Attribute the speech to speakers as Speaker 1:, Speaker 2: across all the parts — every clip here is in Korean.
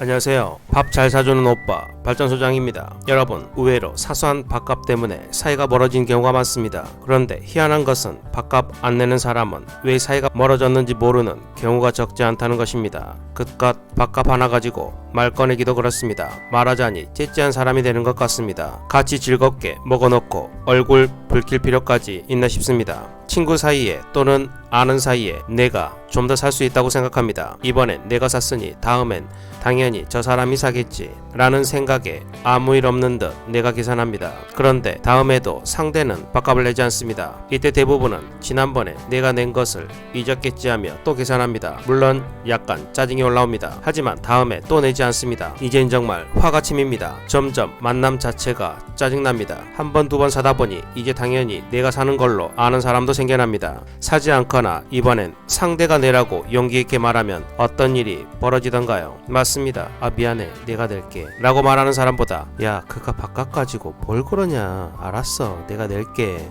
Speaker 1: 안녕하세요. 밥 잘 사주는 오빠 발전소장입니다. 여러분, 의외로 사소한 밥값 때문에 사이가 멀어진 경우가 많습니다. 그런데 희한한 것은 밥값 안 내는 사람은 왜 사이가 멀어졌는지 모르는 경우가 적지 않다는 것입니다. 그깟 밥값 하나 가지고 말 꺼내기도 그렇습니다. 말하자니 째째한 사람이 되는 것 같습니다. 같이 즐겁게 먹어놓고 얼굴 붉힐 필요까지 있나 싶습니다. 친구 사이에 또는 아는 사이에 내가 좀 더 살 수 있다고 생각합니다. 이번엔 내가 샀으니 다음엔 당연히 저 사람이 사겠지 라는 생각에 아무 일 없는 듯 내가 계산합니다. 그런데 다음에도 상대는 밥값을 내지 않습니다. 이때 대부분은 지난번에 내가 낸 것을 잊었겠지 하며 또 계산합니다. 물론 약간 짜증이 올라옵니다. 하지만 다음에 또 내지 않습니다. 이젠 정말 화가 치밉니다. 점점 만남 자체가 짜증납니다. 한 번, 두 번 사다 보니 이제 당연히 내가 사는 걸로 아는 사람도 생겨납니다. 사지 않거나 이번엔 상대가 내라고 용기 있게 말하면 어떤 일이 벌어지던가요? 맞습니다. 아 미안해 내가 낼게 라고 말하는 사람보다 야 그가 밥값 가지고 뭘 그러냐 알았어 내가 낼게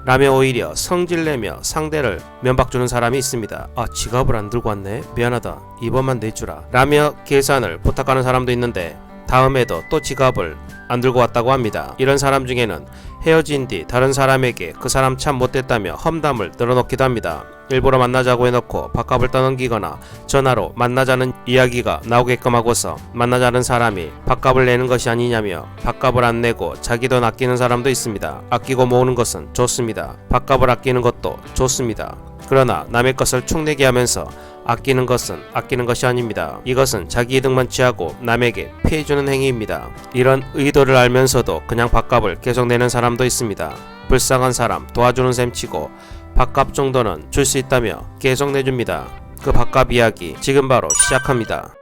Speaker 1: 라며 오히려 성질내며 상대를 면박주는 사람이 있습니다. 아 지갑을 안 들고 왔네 미안하다 이번만 내주라 라며 계산을 부탁하는 사람도 있는데 다음에도 또 지갑을 안 들고 왔다고 합니다. 이런 사람 중에는 헤어진 뒤 다른 사람에게 그 사람 참 못됐다며 험담을 늘어놓기도 합니다. 일부러 만나자고 해놓고 밥값을 떠넘기거나 전화로 만나자는 이야기가 나오게끔 하고서 만나자는 사람이 밥값을 내는 것이 아니냐며 밥값을 안 내고 자기 돈 아끼는 사람도 있습니다. 아끼고 모으는 것은 좋습니다. 밥값을 아끼는 것도 좋습니다. 그러나 남의 것을 축내게 하면서 아끼는 것은 아끼는 것이 아닙니다. 이것은 자기 이득만 취하고 남에게 피해주는 행위입니다. 이런 의도를 알면서도 그냥 밥값을 계속 내는 사람도 있습니다. 불쌍한 사람 도와주는 셈 치고 밥값 정도는 줄 수 있다며 계속 내줍니다. 그 밥값 이야기 지금 바로 시작합니다.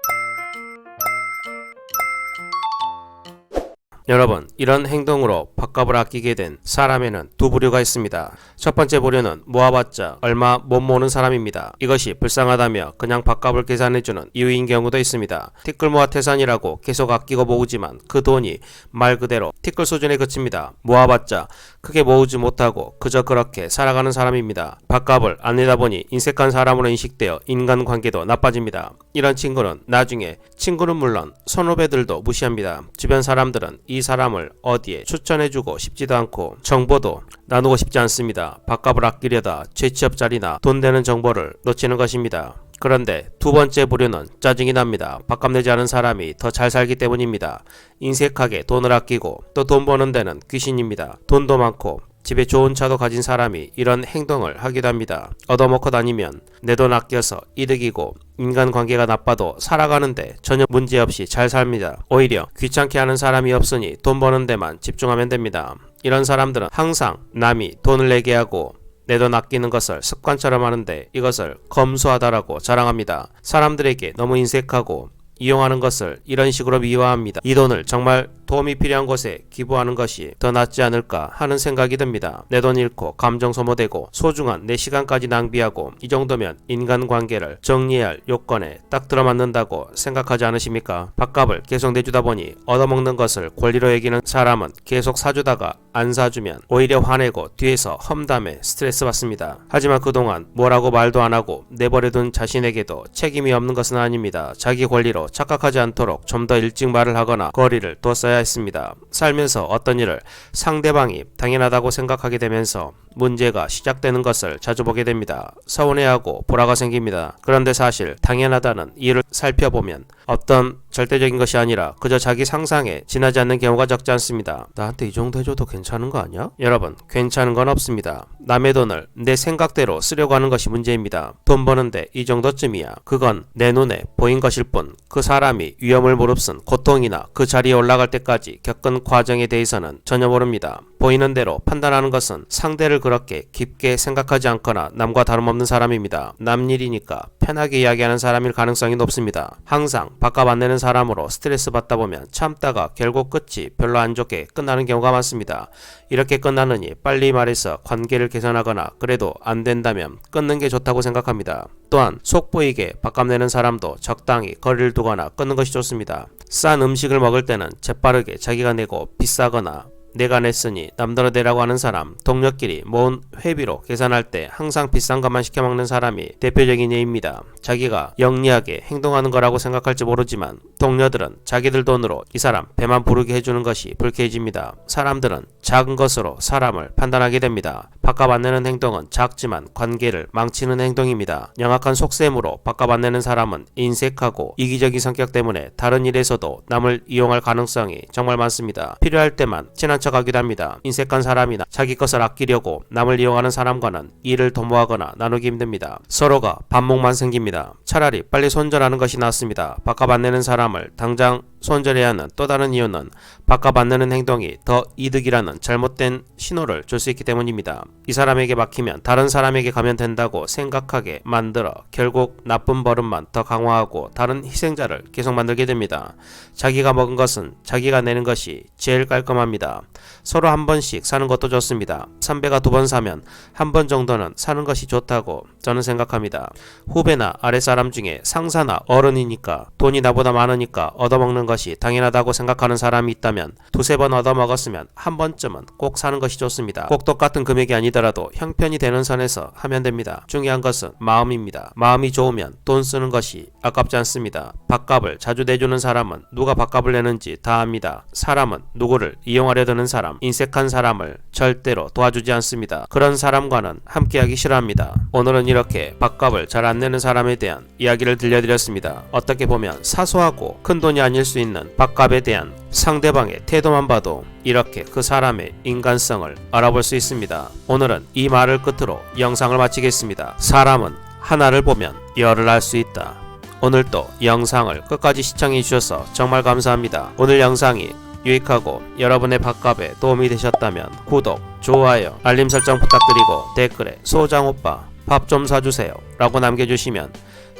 Speaker 1: 여러분, 이런 행동으로 밥값을 아끼게 된 사람에는 두 부류가 있습니다. 첫 번째 부류는 모아봤자 얼마 못 모으는 사람입니다. 이것이 불쌍하다며 그냥 밥값을 계산해주는 이유인 경우도 있습니다. 티끌 모아 태산이라고 계속 아끼고 모으지만 그 돈이 말 그대로 티끌 수준에 그칩니다. 모아봤자 크게 모으지 못하고 그저 그렇게 살아가는 사람입니다. 밥값을 안 내다 보니 인색한 사람으로 인식되어 인간관계도 나빠집니다. 이런 친구는 나중에 친구는 물론 선후배들도 무시합니다. 주변 사람들은 이 사람을 어디에 추천해주고 싶지도 않고 정보도 나누고 싶지 않습니다. 밥값을 아끼려다 죄취업자리나 돈 되는 정보를 놓치는 것입니다. 그런데 두 번째 부류는 짜증이 납니다. 밥값 내지 않은 사람이 더 잘 살기 때문입니다. 인색하게 돈을 아끼고 또 돈 버는 데는 귀신입니다. 돈도 많고 집에 좋은 차도 가진 사람이 이런 행동을 하기도 합니다. 얻어먹고 다니면 내 돈 아껴서 이득이고 인간관계가 나빠도 살아가는데 전혀 문제없이 잘 삽니다. 오히려 귀찮게 하는 사람이 없으니 돈 버는 데만 집중하면 됩니다. 이런 사람들은 항상 남이 돈을 내게 하고 내 돈 아끼는 것을 습관처럼 하는데 이것을 검소하다라고 자랑합니다. 사람들에게 너무 인색하고 이용하는 것을 이런 식으로 미화합니다. 이 돈을 정말 도움이 필요한 곳에 기부하는 것이 더 낫지 않을까 하는 생각이 듭니다. 내 돈 잃고 감정 소모되고 소중한 내 시간까지 낭비하고 이 정도면 인간관계를 정리해야 할 요건에 딱 들어맞는다고 생각하지 않으십니까? 밥값을 계속 내주다 보니 얻어먹는 것을 권리로 여기는 사람은 계속 사주다가 안 사주면 오히려 화내고 뒤에서 험담에 스트레스 받습니다. 하지만 그동안 뭐라고 말도 안 하고 내버려둔 자신에게도 책임이 없는 것은 아닙니다. 자기 권리로 착각하지 않도록 좀 더 일찍 말을 하거나 거리를 뒀어야 했습니다. 살면서 어떤 일을 상대방이 당연하다고 생각하게 되면서 문제가 시작되는 것을 자주 보게 됩니다. 서운해하고 불화가 생깁니다. 그런데 사실 당연하다는 이유를 살펴보면 어떤 절대적인 것이 아니라 그저 자기 상상에 지나지 않는 경우가 적지 않습니다. 나한테 이 정도 해줘도 괜찮은 거 아니야? 여러분, 괜찮은 건 없습니다. 남의 돈을 내 생각대로 쓰려고 하는 것이 문제입니다. 돈 버는데 이 정도쯤이야. 그건 내 눈에 보인 것일 뿐 그 사람이 위험을 무릅쓴 고통이나 그 자리에 올라갈 때까지 겪은 과정에 대해서는 전혀 모릅니다. 보이는 대로 판단하는 것은 상대를 그렇게 깊게 생각하지 않거나 남과 다름없는 사람입니다. 남 일이니까 편하게 이야기하는 사람일 가능성이 높습니다. 항상 밥값 안 내는 사람으로 스트레스 받다 보면 참다가 결국 끝이 별로 안 좋게 끝나는 경우가 많습니다. 이렇게 끝나느니 빨리 말해서 관계를 개선하거나 그래도 안 된다면 끊는 게 좋다고 생각합니다. 또한 속 보이게 밥값 내는 사람도 적당히 거리를 두거나 끊는 것이 좋습니다. 싼 음식을 먹을 때는 재빠르게 자기가 내고 비싸거나 내가 냈으니 남들은 내라고 하는 사람, 동료끼리 모은 회비로 계산할 때 항상 비싼 것만 시켜 먹는 사람이 대표적인 예입니다. 자기가 영리하게 행동하는 거라고 생각할지 모르지만 동료들은 자기들 돈으로 이 사람 배만 부르게 해주는 것이 불쾌해집니다. 사람들은 작은 것으로 사람을 판단하게 됩니다. 밥값 안 내는 행동은 작지만 관계를 망치는 행동입니다. 영악한 속셈으로 밥값 안 내는 사람은 인색하고 이기적인 성격 때문에 다른 일에서도 남을 이용할 가능성이 정말 많습니다. 필요할 때만 친한 척하기도 합니다. 인색한 사람이나 자기 것을 아끼려고 남을 이용하는 사람과는 일을 도모하거나 나누기 힘듭니다. 서로가 반목만 생깁니다. 차라리 빨리 손절하는 것이 낫습니다. 밥값 안 내는 사람을 당장 손절해야 하는 또 다른 이유는 밥값 안 내는 행동이 더 이득이라는 잘못된 신호를 줄 수 있기 때문입니다. 이 사람에게 막히면 다른 사람에게 가면 된다고 생각하게 만들어 결국 나쁜 버릇만 더 강화하고 다른 희생자를 계속 만들게 됩니다. 자기가 먹은 것은 자기가 내는 것이 제일 깔끔합니다. 서로 한 번씩 사는 것도 좋습니다. 선배가 2번 사면 한 번 정도는 사는 것이 좋다고 저는 생각합니다. 후배나 아랫사람 중에 상사나 어른이니까 돈이 나보다 많으니까 얻어먹는 것이 당연하다고 생각하는 사람이 있다면 2-3번 얻어먹었으면 한 번쯤은 꼭 사는 것이 좋습니다. 꼭 똑같은 금액이 아니더라도 형편이 되는 선에서 하면 됩니다. 중요한 것은 마음입니다. 마음이 좋으면 돈 쓰는 것이 아깝지 않습니다. 밥값을 자주 내주는 사람은 누가 밥값을 내는지 다 압니다. 사람은 누구를 이용하려 드는 사람, 인색한 사람을 절대로 도와주지 않습니다. 그런 사람과는 함께하기 싫어합니다. 오늘은 이렇게 밥값을 잘 안 내는 사람에 대한 이야기를 들려드렸습니다. 어떻게 보면 사소하고 큰 돈이 아닐 수 있는 밥값에 대한 상대방의 태도만 봐도 이렇게 그 사람의 인간성을 알아볼 수 있습니다. 오늘은 이 말을 끝으로 영상을 마치겠습니다. 사람은 하나를 보면 열을 알 수 있다. 오늘도 영상을 끝까지 시청해 주셔서 정말 감사합니다. 오늘 영상이 유익하고 여러분의 밥값에 도움이 되셨다면 구독, 좋아요, 알림 설정 부탁드리고 댓글에 소장오빠 밥 좀 사주세요 라고 남겨주시면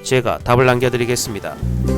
Speaker 1: 제가 답을 남겨드리겠습니다.